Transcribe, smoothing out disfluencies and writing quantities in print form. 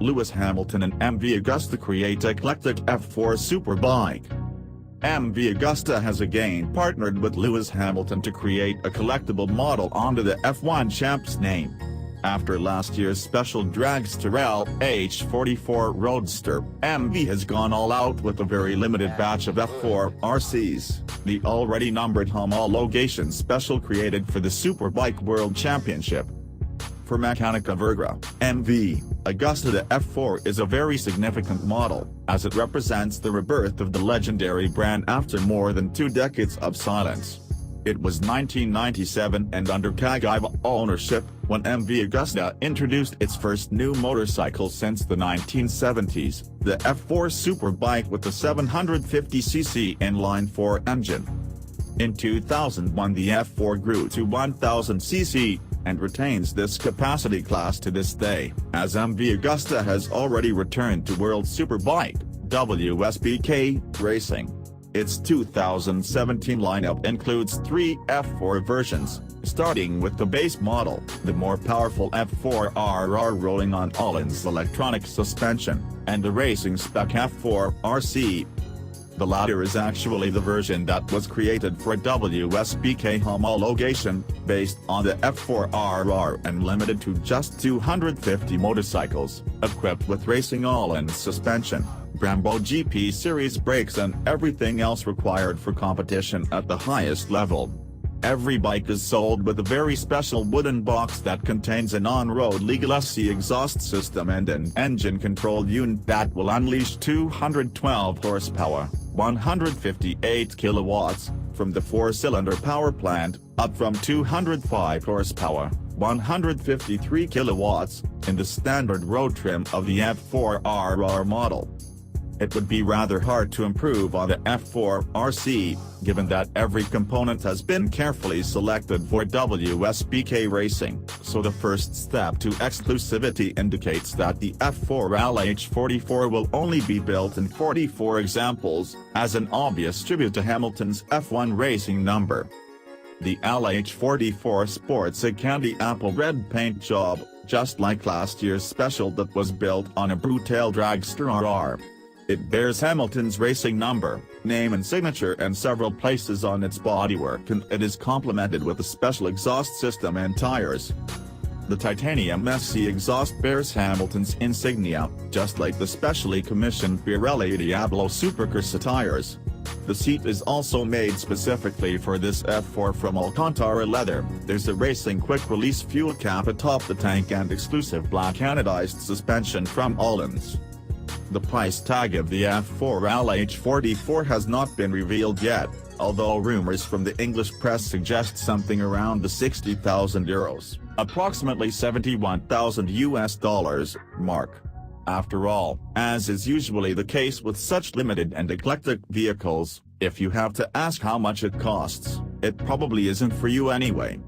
Lewis Hamilton and MV Agusta create Eclectic F4 Superbike. MV Agusta has again partnered with Lewis Hamilton to create a collectible model under the F1 champ's name. After last year's special Dragster LH44 roadster, MV has gone all out with a very limited batch of F4 RCs, the already numbered homologation special created for the Superbike World Championship. For Meccanica Verghera, MV Agusta the F4 is a very significant model, as it represents the rebirth of the legendary brand after more than 2 decades of silence. It was 1997 and under Cagiva ownership, when MV Agusta introduced its first new motorcycle since the 1970s, the F4 Superbike with the 750cc inline-4 engine. In 2001 the F4 grew to 1000cc, and retains this capacity class to this day, as MV Agusta has already returned to World Superbike, WSBK, racing. Its 2017 lineup includes 3 F4 versions, starting with the base model, the more powerful F4 RR rolling on Öhlins electronic suspension, and the racing-spec F4 RC. The latter is actually the version that was created for WSBK homologation, based on the F4 RR and limited to just 250 motorcycles, equipped with racing Öhlins suspension, Brembo GP series brakes and everything else required for competition at the highest level. Every bike is sold with a very special wooden box that contains an on-road legal SC exhaust system and an engine control unit that will unleash 212 horsepower, 158 kilowatts, from the 4-cylinder power plant, up from 205 horsepower, 153 kilowatts, in the standard road trim of the F4 RR model. It would be rather hard to improve on the F4 RC, given that every component has been carefully selected for WSBK racing, so the first step to exclusivity indicates that the F4 LH44 will only be built in 44 examples, as an obvious tribute to Hamilton's F1 racing number. The LH44 sports a candy apple red paint job, just like last year's special that was built on a Brutal Dragster RR. It bears Hamilton's racing number, name and signature in several places on its bodywork, and it is complemented with a special exhaust system and tires. The titanium SC exhaust bears Hamilton's insignia, just like the specially commissioned Pirelli Diablo Supercorsa tires. The seat is also made specifically for this F4 from Alcantara leather. There's a racing quick-release fuel cap atop the tank and exclusive black anodized suspension from Öhlins. The price tag of the F4 LH44 has not been revealed yet, although rumors from the English press suggest something around the €60,000, approximately $71,000 mark. After all, as is usually the case with such limited and eclectic vehicles, if you have to ask how much it costs, it probably isn't for you anyway.